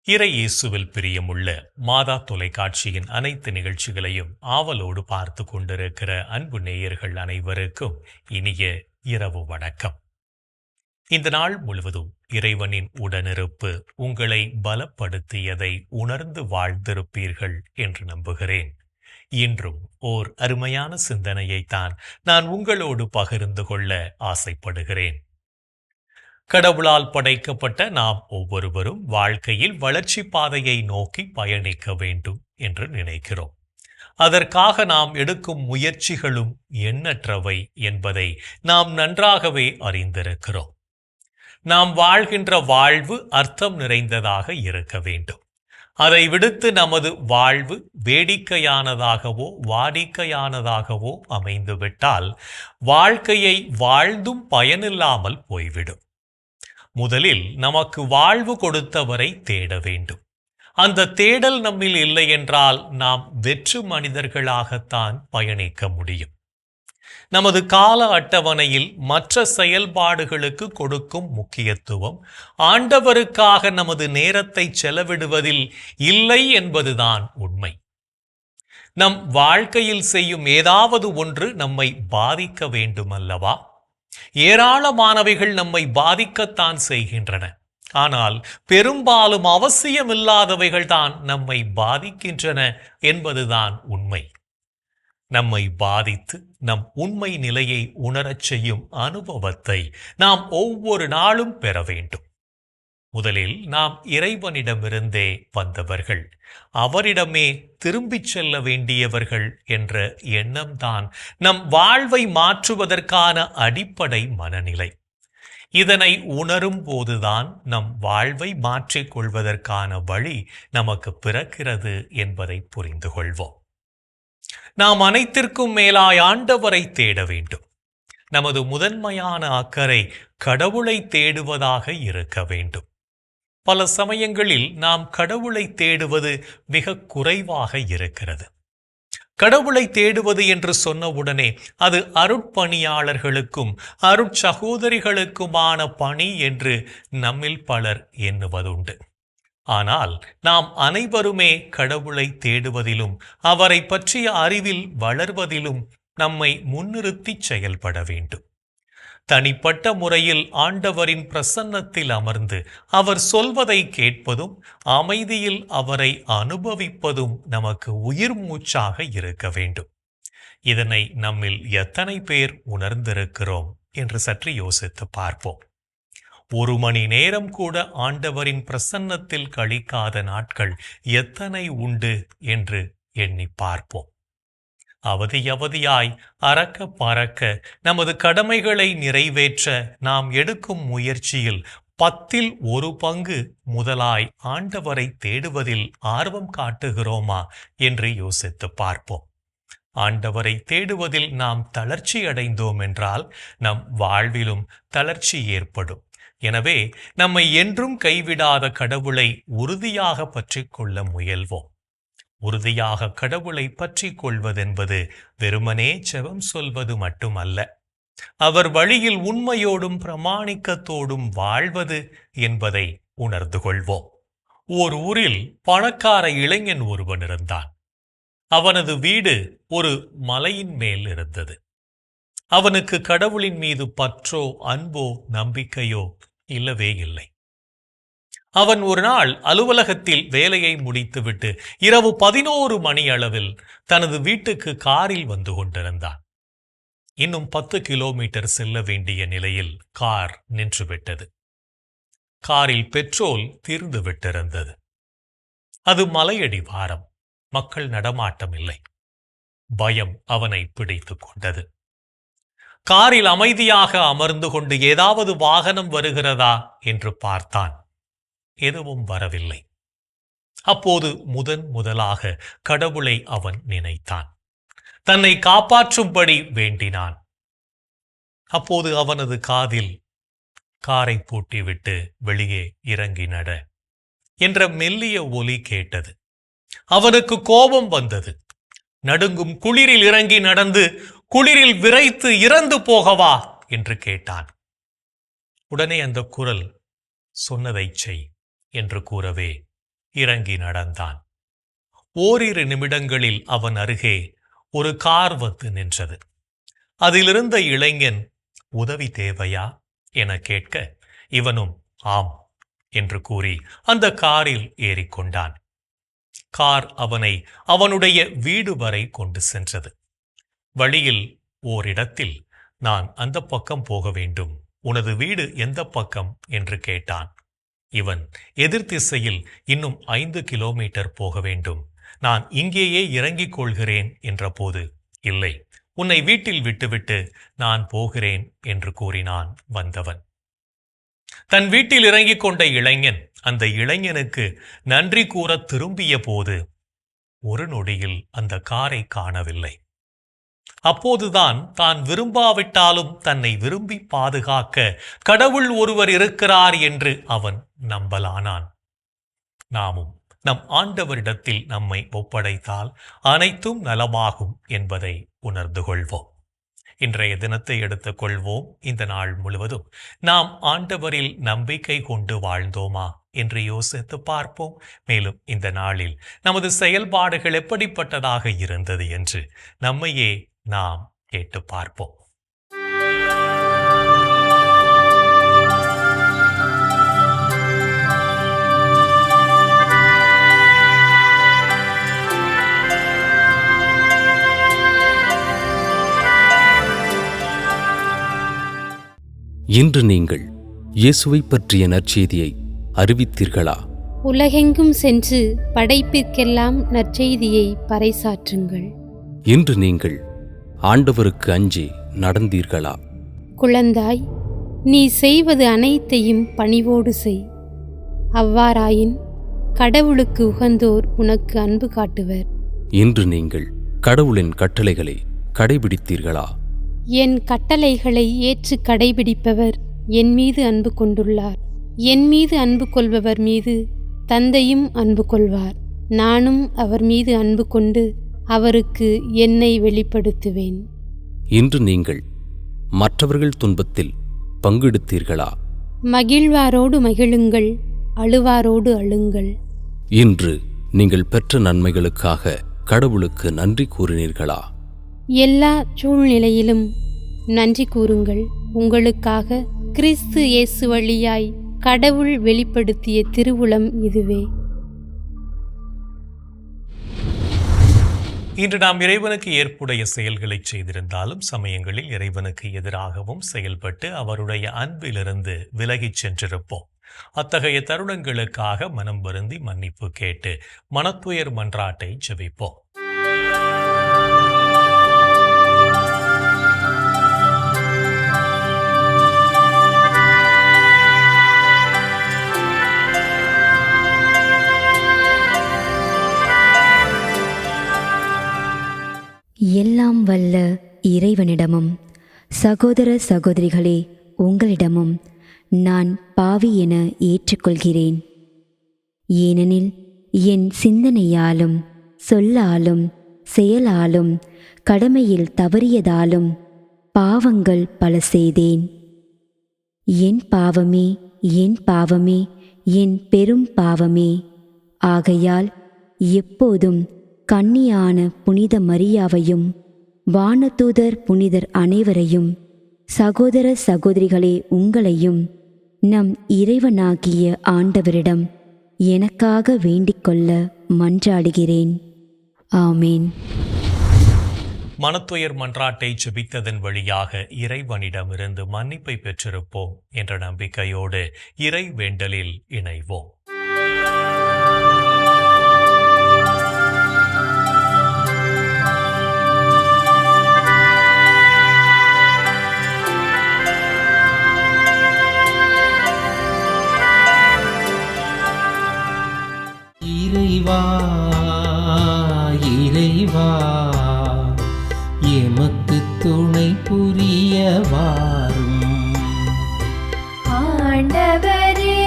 இறை இயேசுவில் பிரியமுள்ள மாதா தொலைக்காட்சியின் அனைத்து நிகழ்ச்சிகளையும் ஆவலோடு பார்த்து கொண்டிருக்கிற அன்பு நேயர்கள் அனைவருக்கும் இனிய இரவு வணக்கம். இந்த நாள் முழுவதும் இறைவனின் உடனிருப்பு உங்களை பலப்படுத்தியதை உணர்ந்து வாழ்ந்திருப்பீர்கள் என்று நம்புகிறேன். இன்றும் ஓர் அருமையான சிந்தனையைத்தான் நான் உங்களோடு பகிர்ந்து கொள்ள ஆசைப்படுகிறேன். கடவுளால் படைக்கப்பட்ட நாம் ஒவ்வொருவரும் வாழ்க்கையில் வளர்ச்சி பாதையை நோக்கி பயணிக்க வேண்டும் என்று நினைக்கிறோம். அதற்காக நாம் எடுக்கும் முயற்சிகளும் எண்ணற்றவை என்பதை நாம் நன்றாகவே அறிந்திருக்கிறோம். நாம் வாழ்கின்ற வாழ்வு அர்த்தம் நிறைந்ததாக இருக்க வேண்டும். அதை விடுத்து நமது வாழ்வு வேடிக்கையானதாகவோ வாடிக்கையானதாகவோ அமைந்துவிட்டால் வாழ்க்கையை வாழ்ந்தும் பயனில்லாமல் போய்விடும். முதலில் நமக்கு வாழ்வு கொடுத்தவரை தேட வேண்டும். அந்த தேடல் நம்மில் இல்லை என்றால் நாம் வெற்று மனிதர்களாகத்தான் பயணிக்க முடியும். நமது கால அட்டவணையில் மற்ற செயல்பாடுகளுக்கு கொடுக்கும் முக்கியத்துவம் ஆண்டவருக்காக நமது நேரத்தை செலவிடுவதில் இல்லை என்பதுதான் உண்மை. நம் வாழ்க்கையில் செய்யும் ஏதாவது ஒன்று நம்மை பாதிக்க வேண்டுமல்லவா? ஏராளமானவைகள் நம்மை பாதிக்கத்தான் செய்கின்றன. ஆனால் பெரும்பாலும் அவசியமில்லாதவைகள் தான் நம்மை பாதிக்கின்றன என்பதுதான் உண்மை. நம்மை பாதித்து நம் உண்மை நிலையை உணரச் செய்யும் அனுபவத்தை நாம் ஒவ்வொரு நாளும் பெற வேண்டும். முதலில் நாம் இறைவனிடமிருந்தே வந்தவர்கள், அவரிடமே திரும்பிச் செல்ல வேண்டியவர்கள் என்ற எண்ணம்தான் நம் வாழ்வை மாற்றுவதற்கான அடிப்படை மனநிலை. இதனை உணரும் போதுதான் நம் வாழ்வை மாற்றிக்கொள்வதற்கான வழி நமக்கு பிறக்கிறது என்பதை புரிந்து கொள்வோம். நாம் அனைத்திற்கும் மேலாய் ஆண்டவரை தேட வேண்டும். நமது முதன்மையான அக்கறை கடவுளை தேடுவதாக இருக்க வேண்டும். பல சமயங்களில் நாம் கடவுளை தேடுவது மிக குறைவாக இருக்கிறது. கடவுளை தேடுவது என்று சொன்னவுடனே அது அருட்பணியாளர்களுக்கும் அருட்சகோதரிகளுக்குமான பணி என்று நம்மில் பலர் எண்ணுவதுண்டு. ஆனால் நாம் அனைவருமே கடவுளை தேடுவதிலும் அவரை பற்றிய அறிவில் வளர்வதிலும் நம்மை முன்னிறுத்தி செயல்பட வேண்டும். தனிப்பட்ட முறையில் ஆண்டவரின் பிரசன்னத்தில் அமர்ந்து அவர் சொல்வதை கேட்பதும் அமைதியில் அவரை அனுபவிப்பதும் நமக்கு உயிர் மூச்சாக இருக்க வேண்டும். இதனை நம்மில் எத்தனை பேர் உணர்ந்திருக்கிறோம் என்று சற்று யோசித்து பார்ப்போம். 1 மணி நேரம் கூட ஆண்டவரின் பிரசன்னத்தில் கழிக்காத நாட்கள் எத்தனை உண்டு என்று எண்ணி பார்ப்போம். அவதியாய் அறக்க பறக்க நமது கடமைகளை நிறைவேற்ற நாம் எடுக்கும் முயற்சியில் 10ல் 1 பங்கு முதலாய் ஆண்டவரை தேடுவதில் ஆர்வம் காட்டுகிறோமா என்று யோசித்து பார்ப்போம். ஆண்டவரை தேடுவதில் நாம் தளர்ச்சி அடைந்தோம் என்றால் நம் வாழ்விலும் தளர்ச்சி ஏற்படும். எனவே நம்மை என்றும் கைவிடாத கடவுளை உறுதியாக பற்றி கொள்ள முயல்வோம். உறுதியாக கடவுளை பற்றி கொள்வதென்பது வெறுமனே ஜெபம் சொல்வது மட்டுமல்ல, அவர் வழியில் உண்மையோடும் பிரமாணிக்கத்தோடும் வாழ்வது என்பதை உணர்ந்து கொள்வோம். ஓர் ஊரில் பணக்கார இளைஞன் ஒருவன் இருந்தான். அவனது வீடு ஒரு மலையின் மேல் இருந்தது. அவனுக்கு கடவுளின் மீது பற்றோ அன்போ நம்பிக்கையோ இல்லவே இல்லை. அவன் ஒரு நாள் அலுவலகத்தில் வேலையை முடித்துவிட்டு இரவு 11 மணி அளவில் தனது வீட்டுக்கு காரில் வந்து கொண்டிருந்தான். இன்னும் 10 கிலோமீட்டர் செல்ல வேண்டிய நிலையில் கார் நின்றுவிட்டது. காரில் பெட்ரோல் தீர்ந்து விட்டிருந்தது. அது மலையடி வாரம், மக்கள் நடமாட்டம் இல்லை. பயம் அவனை பிடித்து கொண்டது. காரில் அமைதியாக அமர்ந்து கொண்டு ஏதாவது வாகனம் வருகிறதா என்று பார்த்தான். எதுவும் வரவில்லை. அப்போது முதலாக கடவுளை அவன் நினைத்தான். தன்னை காப்பாற்றும்படி வேண்டினான். அப்போது அவனது காதில் காரை பூட்டிவிட்டு வெளியே இறங்கி நட என்ற மெல்லிய ஒலி கேட்டது. அவனுக்கு கோபம் வந்தது. நடுங்கும் குளிரில் இறங்கி நடந்து குளிரில் விரைத்து இறந்து போகவா என்று கேட்டான். உடனே அந்த குரல் சொன்னதை செய் என்று கூறவே இறங்கி நடந்தான். ஓரிரு நிமிடங்களில் அவன் அருகே ஒரு கார் வந்து நின்றது. அதிலிருந்த இளைஞன் உதவி தேவையா என கேட்க இவனும் ஆம் என்று கூறி அந்த காரில் ஏறிக்கொண்டான். கார் அவனை அவனுடைய வீடு வரை கொண்டு சென்றது. வழியில் ஓரிடத்தில் நான் அந்த பக்கம் போக வேண்டும், உனது வீடு எந்த பக்கம் என்று கேட்டான். இவன் எதிர் திசையில் இன்னும் 5 கிலோமீட்டர் போக வேண்டும், நான் இங்கேயே இறங்கிக் கொள்கிறேன் என்றபோது, இல்லை, உன்னை வீட்டில் விட்டுவிட்டு நான் போகிறேன் என்று கூறினான் வந்தவன். தன் வீட்டில் இறங்கிக் கொண்ட இளைஞன் அந்த இளைஞனுக்கு நன்றி கூற திரும்பிய போது ஒரு நொடியில் அந்த காரை காணவில்லை. அப்போதுதான் தான் விரும்பாவிட்டாலும் தன்னை விரும்பி பாதுகாக்க கடவுள் ஒருவர் இருக்கிறார் என்று அவன் நம்பலானான். நாமும் நம் ஆண்டவரிடத்தில் நம்மை ஒப்படைத்தால் அனைத்தும் நலமாகும் என்பதை உணர்ந்து கொள்வோம். இன்றைய தினத்தை எடுத்துக் கொள்வோம். இந்த நாள் முழுவதும் நாம் ஆண்டவரில் நம்பிக்கை கொண்டு வாழ்ந்தோமா என்று யோசித்து பார்ப்போம். மேலும் இந்த நாளில் நமது செயல்பாடுகள் எப்படிப்பட்டதாக இருந்தது என்று நம்மையே நாம் கேட்டு பார்ப்போம். இன்று நீங்கள் இயேசுவை பற்றிய நற்செய்தியை அறிவித்தீர்களா? உலகெங்கும் சென்று படைப்பிற்கெல்லாம் நற்செய்தியை பறைசாற்றுங்கள். இன்று நீங்கள் ஆண்டவருக்கு அஞ்சி நடந்தீர்களா? குழந்தாய், நீ செய்வது அனைத்தையும் பணிவோடு செய். அவ்வாறாயின் கடவுளுக்கு உகந்தோர் உனக்கு அன்பு காட்டுவர். இன்று நீங்கள் கடவுளின் கட்டளைகளை கடைபிடித்தீர்களா? என் கட்டளைகளை ஏற்று கடைபிடிப்பவர் என் மீது அன்பு கொண்டுள்ளார். என் மீது அன்பு கொள்பவர் மீது தந்தையும் அன்பு கொள்வார். நானும் அவர் மீது அன்பு கொண்டு அவருக்கு என்னை வெளிப்படுத்துவேன். இன்று நீங்கள் மற்றவர்கள் துன்பத்தில் பங்கெடுத்தீர்களா? மகிழ்வாரோடு மகிழுங்கள், அழுவாரோடு அழுங்கள். இன்று நீங்கள் பெற்ற நன்மைகளுக்காக கடவுளுக்கு நன்றி கூறினீர்களா? எல்லா சூழ்நிலையிலும் நன்றி கூறுங்கள். உங்களுக்காக கிறிஸ்து இயேசு வழியாய் கடவுள் வெளிப்படுத்திய திருவுளம் இதுவே. இன்று நாம் இறைவனுக்கு ஏற்புடைய செயல்களை செய்திருந்தாலும் சமயங்களில் இறைவனுக்கு எதிராகவும் செயல்பட்டு அவருடைய அன்பிலிருந்து விலகிச் சென்றிருப்போம். அத்தகைய தருணங்களுக்காக மனம் வருந்தி மன்னிப்பு கேட்டு மனத்துயர் மன்றாட்டை ஜெபிப்போம். எல்லாம் வல்ல இறைவனிடமும் சகோதர சகோதரிகளே உங்களிடமும் நான் பாவி என ஏற்றுக்கொள்கிறேன். ஏனெனில் என் சிந்தனையாலும் சொல்லாலும் செயலாலும் கடமையில் தவறியதாலும் பாவங்கள் பல செய்தேன். என் பாவமே, என் பாவமே, என் பெரும் பாவமே. ஆகையால் எப்போதும் கன்னியான புனித மரியாவையும் வானதூதர் புனிதர் அனைவரையும் சகோதர சகோதரிகளே உங்களையும் நம் இறைவனாகிய ஆண்டவரிடம் எனக்காக வேண்டிக்கொள்ள மன்றாடுகிறேன். ஆமேன். மனத்துயர் மன்றாட்டை ஜெபித்ததன் வழியாக இறைவனிடமிருந்து மன்னிப்பை பெற்றிருப்போம் என்ற நம்பிக்கையோடு இறை வேண்டலில் இணைவோம். இறைவா, எமக்கு துணை புரிய வாரும். ஆண்டவரே,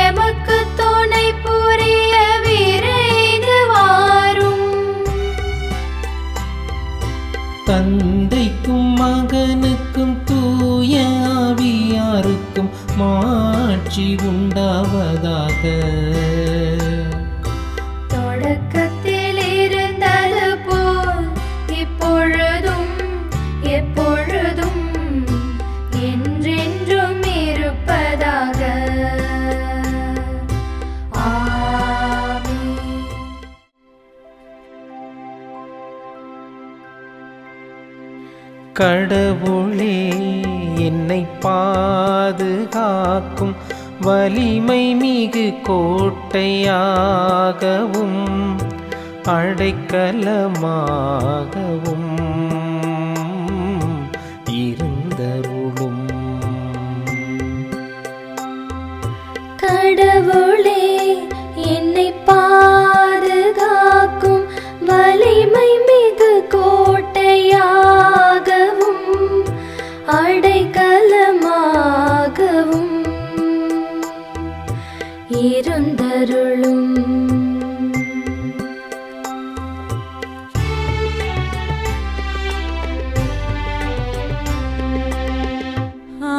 எமக்கு துணை புரிய விரைந்து வாரும். தந்தைக்கும் மகனுக்கும் தூய ஆவியாருக்கும் மாட்சி உண்டாவதாக. கடவுளே என்னை பாதுகாக்கும் வலிமை மிகு கோட்டையாகவும் அடைக்கலமாகவும் இருந்தருளும். கடவுளே என்னை பாதுகாக்கும் வலிமை மிகு கோட்டையாகவும் அடைக்கலமாகவும் இருந்தருளும்.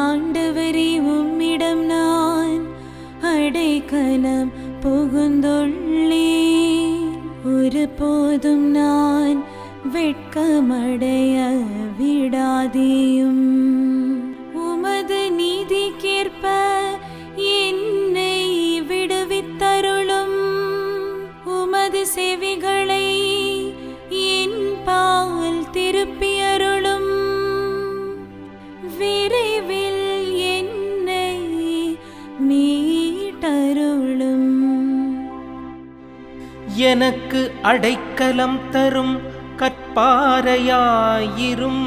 ஆண்டவரே, உம்மிடம் நான் அடைக்கலம் புகுந்துள்ளேன். ஒருபோதும் நான் வெட்கமடைய விடாதேயும். உமது நீதிக்கேற்ப என்னை விடுவித்தருளும். உமது செவிகளை என் பால் திருப்பியருளும். விரைவில் என்னை மீட்டருளும். எனக்கு அடைக்கலம் தரும் கற்பாறையாயிரும்.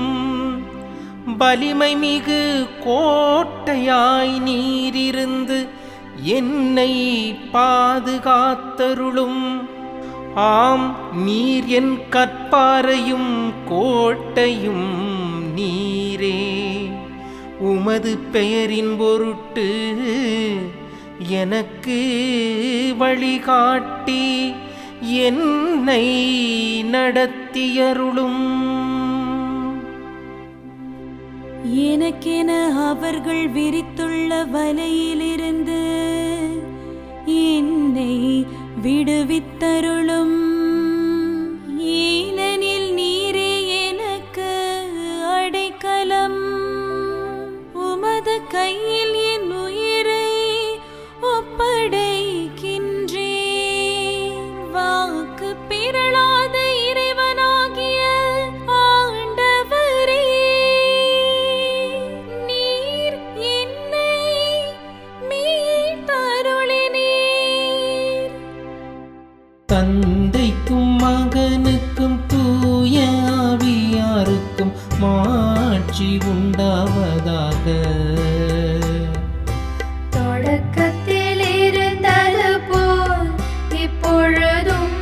வலிமை மிகு கோட்டையாய் நீரிருந்து என்னை பாதுகாத்தருளும். ஆம், நீர் என் கற்பாறையும் கோட்டையும் நீரே. உமது பெயரின் பொருட்டு எனக்கு வழிகாட்டி என்னை நடத்தியருளும். எனக்கென அவர்கள் விரித்துள்ள வலையிலிருந்து என்னை விடுவித்தருளும். ஏனெனில் நீரே எனக்கு அடைக்கலம். உமது கையில் என் உயிரை ஒப்படைக்கின்றேன். வாக்கு பிறழாத இறைவனாகிய ஆண்டவரே, நீர் என்னை மீட்டருளினீர். தந்தைக்கும் மகனுக்கும் தூய ஆவியாருக்கும் மாட்சி உண்டாவதாக. தொடக்கத்தில் இருந்தது போல் இப்பொழுதும்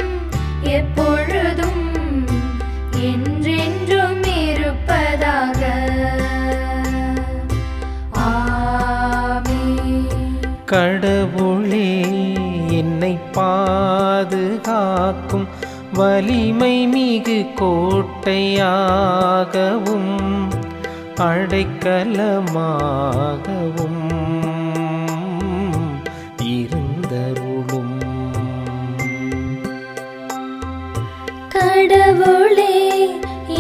எப்பொழுதும் என்றென்றும் இருப்பதாக. ஆமென். கடவுளே என்னை பாதுகாக்கும் வலிமை மிகு கோட்டையாகவும் அடைக்கலமாகவும் இருந்தருளும். கடவுளே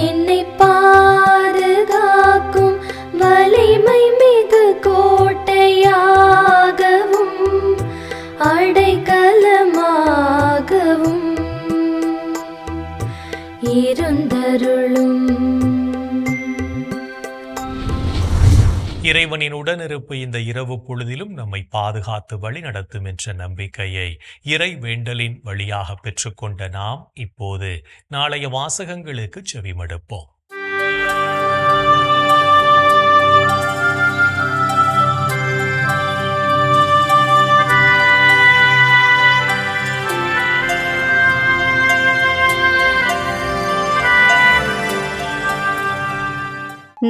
என்னை பாதுகாக்கும் வலிமை மிகு கோட்டையாகவும் அடைக்கலமாகவும் இருந்தருளும். இறைவனின் உடனிருப்பு இந்த இரவு பொழுதிலும் நம்மை பாதுகாத்து வழி நடத்தும் என்ற நம்பிக்கையை இறை வேண்டலின் வழியாக பெற்றுக்கொண்ட நாம் இப்போது நாளைய வாசகங்களுக்கு செவிமடுப்போம்.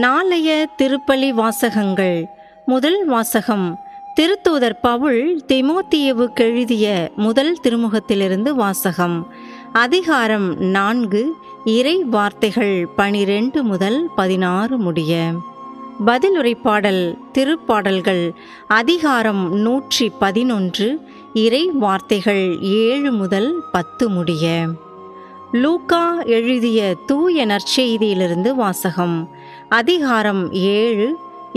நாளைய திருப்பலி வாசகங்கள். முதல் வாசகம் திருத்தூதர் பவுல் தீமோத்தேயுவுக்கு எழுதிய முதல் திருமுகத்திலிருந்து வாசகம். அதிகாரம் 4, இறை வார்த்தைகள் 12 முதல் 16 முடிய. பதிலுரைப்பாடல் திருப்பாடல்கள் அதிகாரம் 111, இறை வார்த்தைகள் 7 முதல் 10 முடிய. லூக்கா எழுதிய தூய நற்செய்தியிலிருந்து வாசகம். அதிகாரம் 7,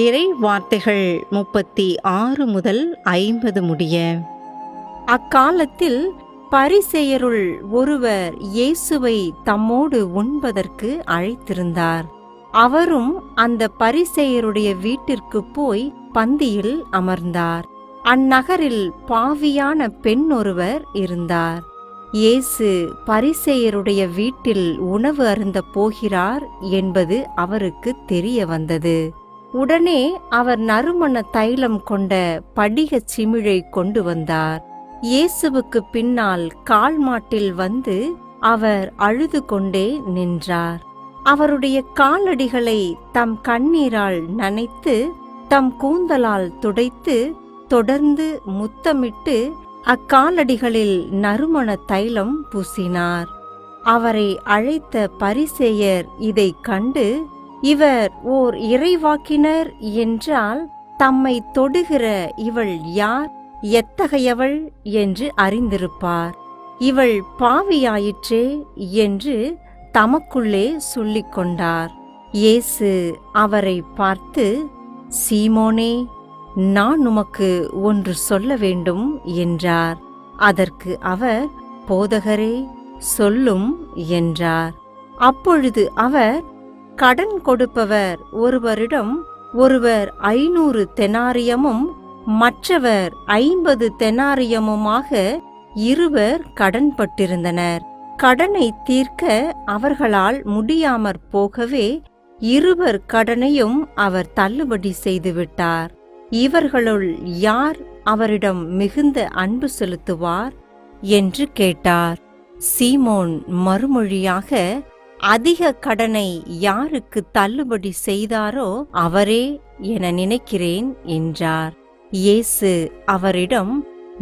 இறை வார்த்தைகள் 36 முதல் 50 முடிய. அக்காலத்தில் பரிசேயருள் ஒருவர் இயேசுவை தம்மோடு உண்பதற்கு அழைத்திருந்தார். அவரும் அந்த பரிசேயருடைய வீட்டிற்கு போய் பந்தியில் அமர்ந்தார். அந்நகரில் பாவியான பெண் ஒருவர் இருந்தார். இயேசு பரிசேயருடைய வீட்டில் உணவு அருந்தப் போகிறார் என்பது அவருக்கு தெரிய வந்தது. உடனே அவர் நறுமண தைலம் கொண்ட படிகச் சிமிழை கொண்டு வந்தார். இயேசுவுக்கு பின்னால் கால் மாட்டில் வந்து அவர் அழுது கொண்டே நின்றார். அவருடைய காலடிகளை தம் கண்ணீரால் நனைத்து தம் கூந்தலால் துடைத்து தொடர்ந்து முத்தமிட்டு அக்காலடிகளில் நறுமண தைலம் பூசினார். அவரை அழைத்த பரிசேயர் இதைக் கண்டு, இவர் ஓர் இறைவாக்கினர் என்றால் தம்மை தொடுகிற இவள் யார், எத்தகையவள் என்று அறிந்திருப்பார். இவள் பாவியாயிற்றே என்று தமக்குள்ளே சொல்லிக் கொண்டார். இயேசு அவரை பார்த்து, சீமோனே, நான் உமக்கு ஒன்று சொல்ல வேண்டும் என்றார். அதற்கு அவர், போதகரே, சொல்லும் என்றார். அப்பொழுது அவர், கடன் கொடுப்பவர் ஒருவரிடம் ஒருவர் 500 தெனாரியமும் மற்றவர் 50 தெனாரியமுமாக இருவர் கடன்பட்டிருந்தனர். கடனை தீர்க்க அவர்களால் முடியாமற் போகவே இருவர் கடனையும் அவர் தள்ளுபடி செய்துவிட்டார். இவர்களுள் யார் அவரிடம் மிகுந்த அன்பு செலுத்துவார் என்று கேட்டார். சீமோன் மறுமொழியாக, அதிக கடனை யாருக்கு தள்ளுபடி செய்தாரோ அவரே என நினைக்கிறேன் என்றார். இயேசு அவரிடம்,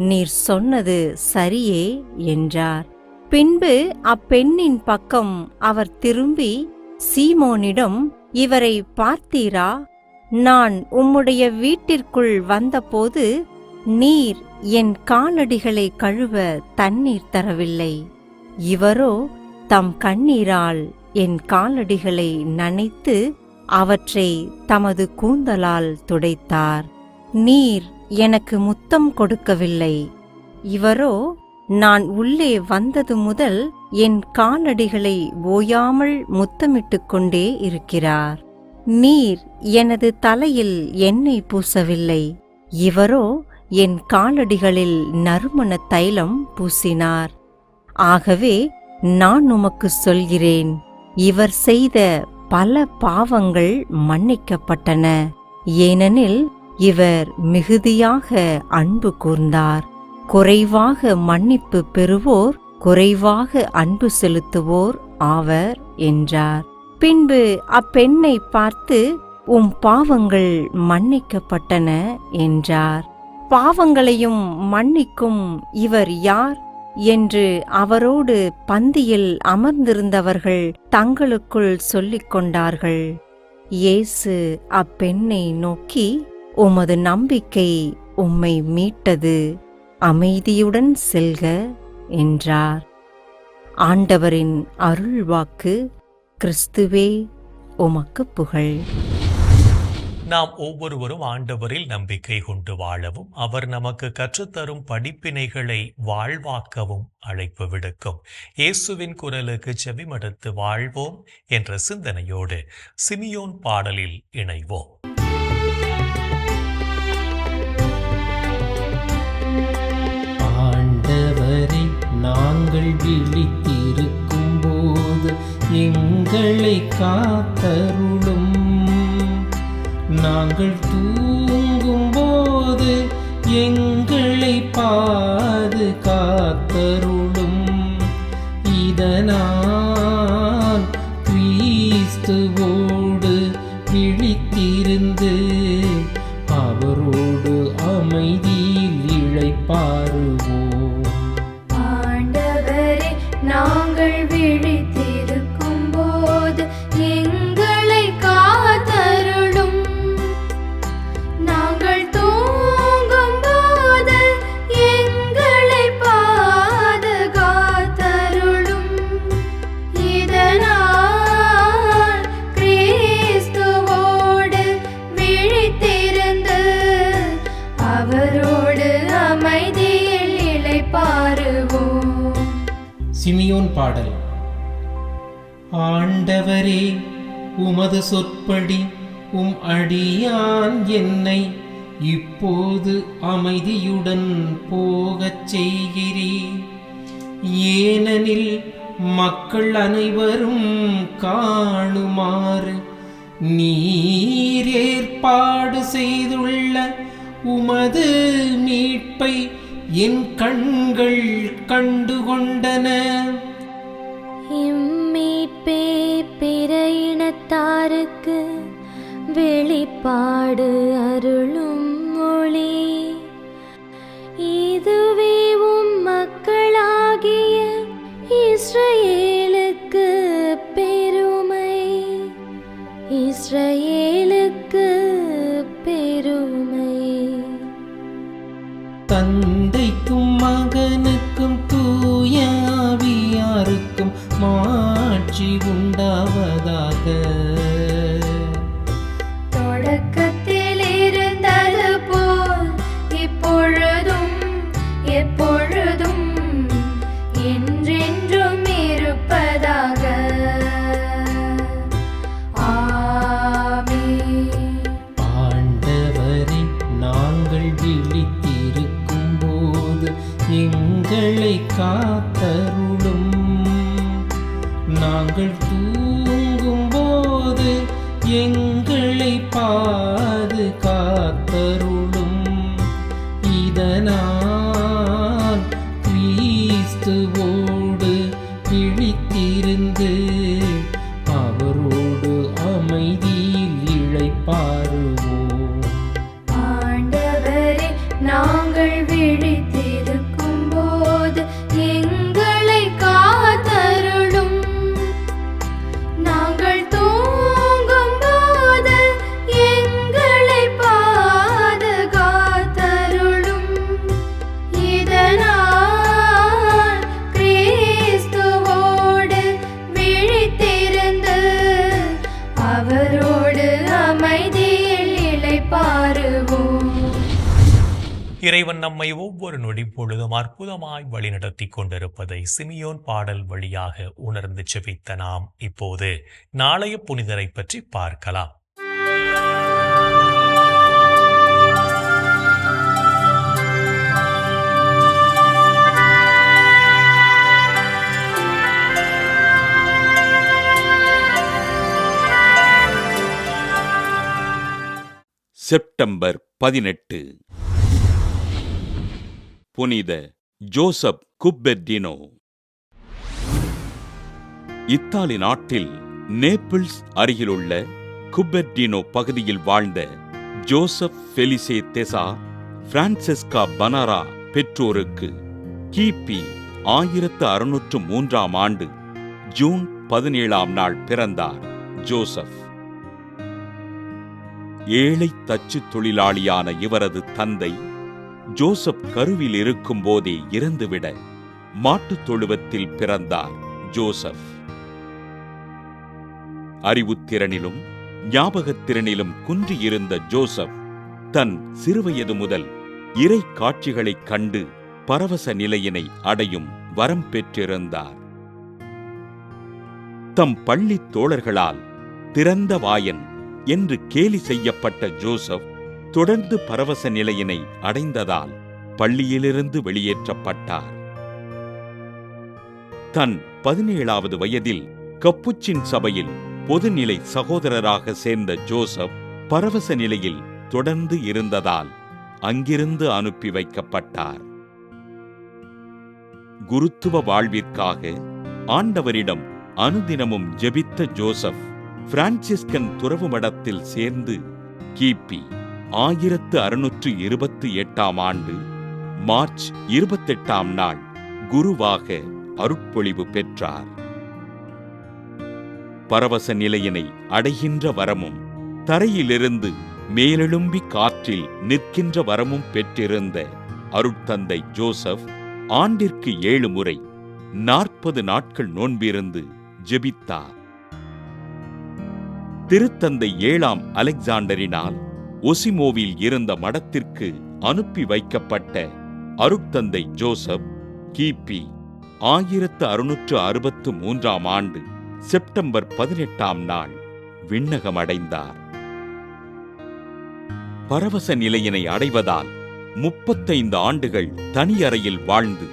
நீர் சொன்னது சரியே என்றார். பின்பு அப்பெண்ணின் பக்கம் அவர் திரும்பி சீமோனிடம், இவரை பார்த்தீரா? நான் உம்முடைய வீட்டிற்குள் வந்தபோது நீர் என் காலடிகளை கழுவ தண்ணீர் தரவில்லை. இவரோ தம் கண்ணீரால் என் காலடிகளை நனைத்து அவற்றை தமது கூந்தலால் துடைத்தார். நீர் எனக்கு முத்தம் கொடுக்கவில்லை. இவரோ நான் உள்ளே வந்தது முதல் என் காலடிகளை ஓயாமல் முத்தமிட்டுக் கொண்டே இருக்கிறார். நீர் எனது தலையில் எண்ணெய் பூசவில்லை. இவரோ என் காலடிகளில் நறுமண தைலம் பூசினார். ஆகவே நான் உமக்கு சொல்கிறேன், இவர் செய்த பல பாவங்கள் மன்னிக்கப்பட்டன, ஏனெனில் இவர் மிகுதியாக அன்பு கூர்ந்தார். குறைவாக மன்னிப்பு பெறுவோர் குறைவாக அன்பு செலுத்துவோர் ஆவர் என்றார். பின்பு அப்பெண்ணை பார்த்து, உம் பாவங்கள் மன்னிக்கப்பட்டன என்றார். பாவங்களையும் மன்னிக்கும் இவர் யார் என்று அவரோடு பந்தியில் அமர்ந்திருந்தவர்கள் தங்களுக்குள் சொல்லிக் கொண்டார்கள். இயேசு அப்பெண்ணை நோக்கி, உமது நம்பிக்கை உம்மை மீட்டது, அமைதியுடன் செல்க என்றார். ஆண்டவரின் அருள்வாக்கு. கிறிஸ்துவே, உமக்கு புகழ். நாம் ஒவ்வொருவரும் ஆண்டவரில் நம்பிக்கை கொண்டு வாழவும் அவர் நமக்கு கற்றுத்தரும் படிப்பினைகளை வாழ்வாக்கவும் அழைப்பு விடுக்கும் இயேசுவின் குரலுக்கு செவிமடுத்து வாழ்வோம் என்ற சிந்தனையோடு சிமியோன் பாடலில் இணைவோம். ஆண்டவரை நாங்கள் விழித்திருக்கும் போது எங்களை காத்தருளும். நாங்கள் தூங்கும் போது எங்களை பாதுகாத்தருளும். இதனால் கிறிஸ்துவோடு விழித்திருந்து அவரோடு அமைதியில் இளைப்பாறுவோம். ஆண்டவரே, நாங்கள் விழித்திருக்கும் போது எங்களை காத்தருளும். நாங்கள் தூங்கும் போது எங்களை பாதுகாத்தருளும். இதனால் கிறிஸ்துவோடு விழித்திருந்து அவரோடு அமைதியில் இளைப்பாறுவோம். சிமியோன் பாடல். ஆண்டவரே, உமது சொற்படி உம் அடியான் என்னை இப்போது அமைதியுடன் போகச் செய்கிறீர். ஏனெனில் மக்கள் அனைவரும் காணுமாறு நீர் ஏற்பாடு செய்துள்ள உமது மீட்பை என் கண்கள் கண்டுகொண்டன. இம்மீட்பே பிற இனத்தாருக்கு வெளிப்பாடு அருளும் மொழி. இதுவே உம் மக்களாகிய இஸ்ரவேலுக்கு பெருமை, இஸ்ரவேலுக்கு பெருமை. தந்தைக்கும் மகனுக்கும் தூய ஆவியாருக்கும் மாட்சி உண்டாவதாக. தொடக்கத்தில் இருந்தது போல் இப்பொழுதும் எப்பொழுதும் என்றென்றும் இருப்பதாக. ஆமென். ஆண்டவரே, நாங்கள் விழித்திருக்கும் போது எங்களை காத்தருளும். நாங்கள் தூங்கும் போது எங்களை பாதுகாத்தருளும். இதனால் கிறிஸ்துவோடு விழித்திருந்து அவரோடு அமைதியில் இளைப்பாறுவோம். ஆண்டவரே, நாங்கள் விழித்திருக்கும் போது எங்களை காத்தருளும். நாங்கள் தூங்கும் போது எங்களை பாதுகாத்தருளும். இதனால் கிறிஸ்துவோடு விழித்திருந்து அவரோடு அமைதியில் இளைப்பாறுவோம். இறைவன் நம்மை ஒவ்வொரு நொடி பொழுதும் அற்புதமாய் வழிநடத்தி கொண்டிருப்பதை சிமியோன் பாடல் வழியாக உணர்ந்து செபித்த நாம் இப்போது நாளைய புனிதரை பற்றி பார்க்கலாம். செப்டம்பர் 18 புனித ஜோசப் குப்பெர்டினோ. இத்தாலி நாட்டில் நேபிள்ஸ் அருகிலுள்ள குப்பெர்டினோ பகுதியில் வாழ்ந்த ஜோசப் ஃபெலிசே தெசா பிரான்செஸ்கா பனாரா பெற்றோருக்கு கிபி 1603ஆம் ஆண்டு ஜூன் 17ஆம் நாள் பிறந்தார். ஜோசப் ஏழை தச்சு தொழிலாளியான இவரது தந்தை ஜோசப் கருவில் இருக்கும் போதே இறந்துவிட மாட்டுத் தொழுவத்தில் பிறந்தார். ஜோசப் அறிவுத்திறனிலும் ஞாபகத்திறனிலும் குன்றியிருந்த ஜோசப் தன் சிறுவயது முதல் இறை காட்சிகளைக் கண்டு பரவச நிலையினை அடையும் வரம் பெற்றிருந்தார். தம் பள்ளித் தோழர்களால் திறந்த வாயன் என்று கேலி செய்யப்பட்ட ஜோசப் தொடர்ந்து பரவச நிலையினை அடைந்ததால் பள்ளியிலிருந்து வெளியேற்றப்பட்டார். தன் 17வது வயதில் கப்புச்சின் சபையில் பொதுநிலை சகோதரராக சேர்ந்த ஜோசப் பரவச நிலையில் தொடர்ந்து இருந்ததால் அங்கிருந்து அனுப்பி வைக்கப்பட்டார். குருத்துவ வாழ்விற்காக ஆண்டவரிடம் அனுதினமும் ஜெபித்த ஜோசப் பிரான்சிஸ்கன் துறவு மடத்தில் சேர்ந்து கிபி 1628ஆம் ஆண்டு மார்ச் 28ஆம் நாள் குருவாக அருட்பொழிவு பெற்றார். பரவச நிலையினை அடைகின்ற வரமும் தரையிலிருந்து மேலெழும்பி காற்றில் நிற்கின்ற வரமும் பெற்றிருந்த அருட்தந்தை ஜோசப் ஆண்டிற்கு 7 முறை 40 நாட்கள் நோன்பிருந்து ஜெபித்தார். திருத்தந்தை 7ஆம் அலெக்சாண்டரினால் ஒசிமோவில் இருந்த மடத்திற்கு அனுப்பி வைக்கப்பட்ட அருட்தந்தை ஜோசப் கிபி 1663ஆம் ஆண்டு செப்டம்பர் 18ஆம் நாள் விண்ணகமடைந்தார். பரவச நிலையினை அடைவதால் 35 ஆண்டுகள் தனியறையில் வாழ்ந்து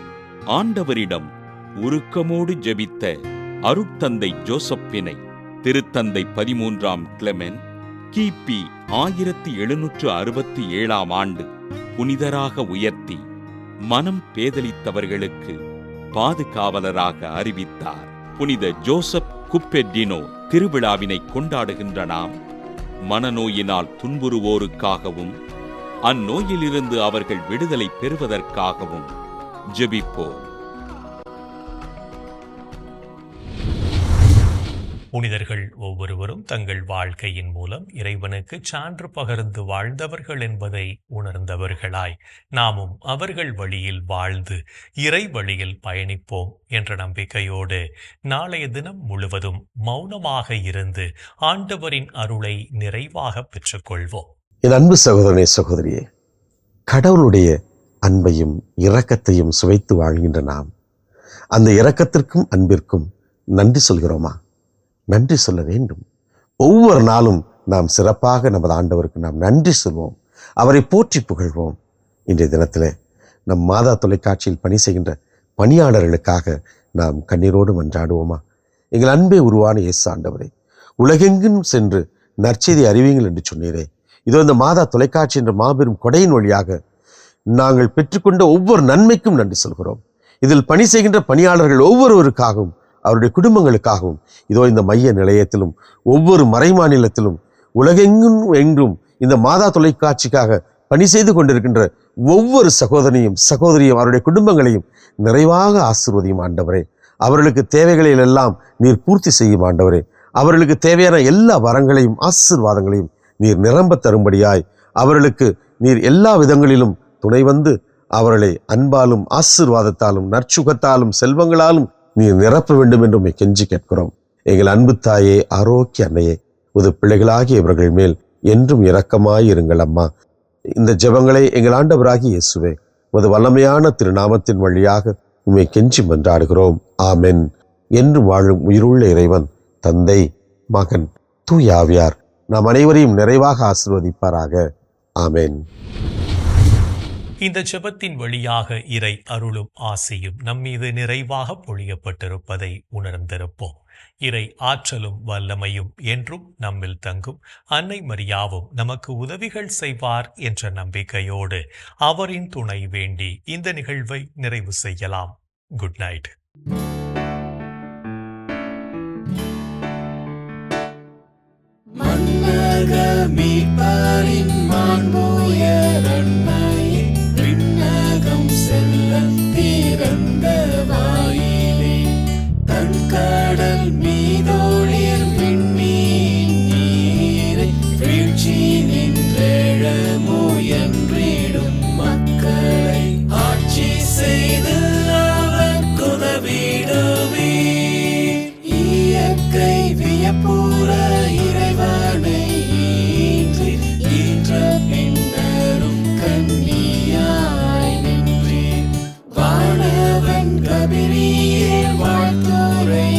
ஆண்டவரிடம் உருக்கமோடு ஜெபித்த அருட்தந்தை ஜோசப்பினை திருத்தந்தை 13ஆம் கிளெமென்ட் கிபி 1767ஆம் ஆண்டு புனிதராக உயர்த்தி மனம் பேதலித்தவர்களுக்கு பாதுகாவலராக அறிவித்தார். புனித ஜோசப் குப்பெட்டினோ திருவிழாவினை கொண்டாடுகின்ற நாம் மனநோயினால் துன்புறுவோருக்காகவும் அந்நோயிலிருந்து அவர்கள் விடுதலை பெறுவதற்காகவும் ஜெபிப்போம். புனிதர்கள் ஒவ்வொருவரும் தங்கள் வாழ்க்கையின் மூலம் இறைவனுக்கு சான்று பகர்ந்து வாழ்ந்தவர்கள் என்பதை உணர்ந்தவர்களாய் நாமும் அவர்கள் வழியில் வாழ்ந்து இறை வழியில் பயணிப்போம் என்ற நம்பிக்கையோடு நாளைய தினம் முழுவதும் மௌனமாக இருந்து ஆண்டவரின் அருளை நிறைவாக பெற்றுக்கொள்வோம். என் அன்பு சகோதரனே, சகோதரியே, கடவுளுடைய அன்பையும் இரக்கத்தையும் சுவைத்து வாழ்கின்ற நாம் அந்த இரக்கத்திற்கும் அன்பிற்கும் நன்றி சொல்கிறோமா? நன்றி சொல்ல வேண்டும். ஒவ்வொரு நாளும் நாம் சிறப்பாக நமது ஆண்டவருக்கு நாம் நன்றி சொல்வோம், அவரை போற்றி புகழ்வோம். இன்றைய தினத்தில் நம் மாதா தொலைக்காட்சியில் பணி செய்கின்ற பணியாளர்களுக்காக நாம் கண்ணீரோடு மன்றாடுவோமா? எங்கள் அன்பே உருவான இயேசு ஆண்டவரே, உலகெங்கும் சென்று நற்செய்தி அறிவியுங்கள் என்று சொன்னீரே. இதோ இந்த மாதா தொலைக்காட்சி என்ற மாபெரும் கொடையின் வழியாக நாங்கள் பெற்றுக்கொண்ட ஒவ்வொரு நன்மைக்கும் நன்றி சொல்கிறோம். இதில் பணி செய்கின்ற பணியாளர்கள் ஒவ்வொருவருக்காகவும் அவருடைய குடும்பங்களுக்காகவும் இதோ இந்த மைய நிலையத்திலும் ஒவ்வொரு மறைமாநிலத்திலும் உலகெங்கும் இந்த மாதா தொலைக்காட்சிக்காக பணி செய்து கொண்டிருக்கின்ற ஒவ்வொரு சகோதரியும் அவருடைய குடும்பங்களையும் நிறைவாக ஆசீர்வதியும் ஆண்டவரே. அவர்களுக்கு தேவைகளில் எல்லாம் நீர் பூர்த்தி செய்யும் ஆண்டவரே. அவர்களுக்கு தேவையான எல்லா வரங்களையும் ஆசீர்வாதங்களையும் நீர் நிரம்ப தரும்படியாய் அவர்களுக்கு நீர் எல்லா விதங்களிலும் துணை வந்து அவர்களை அன்பாலும் ஆசீர்வாதத்தாலும் நற்சுகத்தாலும் செல்வங்களாலும் நீர் நிரப்ப வேண்டும் என்று உம்மை கெஞ்சி கேட்கிறோம். எங்கள் அன்பு தாயே, ஆரோக்கிய அன்னையே, உது பிள்ளைகளாகிய இவர்கள் மேல் என்றும் இரக்கமாயிருங்கள் அம்மா. இந்த ஜெபங்களை எங்கள் ஆண்டவராகிய இயேசுவே உமது வல்லமையான திருநாமத்தின் வழியாக உம்மை கெஞ்சி மன்றாடுகிறோம். ஆமென். என்று வாழும் உயிருள்ள இறைவன் தந்தை, மகன், தூய ஆவியார் நாம் அனைவரையும் நிறைவாக ஆசீர்வதிப்பாராக. ஆமென். இந்த ஜெபத்தின் வழியாக இறை அருளும் ஆசையும் நம்மீது நிறைவாக பொழியப்பட்டிருப்பதை உணர்ந்திருப்போம். இறை ஆற்றலும் வல்லமையும் என்றும் நம்மில் தங்கும். அன்னை மரியாவும் நமக்கு உதவிகள் செய்வார் என்ற நம்பிக்கையோடு அவரின் துணை வேண்டி இந்த நிகழ்வை நிறைவு செய்யலாம். Good night. மீட்பரின் மாண்புய நன்மையை விண்ணகம் செல்ல திறந்த வாயிலே தன் கடல் மீதொளிர் விண்மீன் நீரை வீழ்ச்சி நின்றெழ முயன்றிடும் மக்களை ஆட்சி செய்து அவர் குதவிடவே இயற்கை வியப்புற இறைவனை ஈன்ற பின்னரும் கன்னியாய் நின்றே வானவன் கபிரியேல் வாழ்த்துரை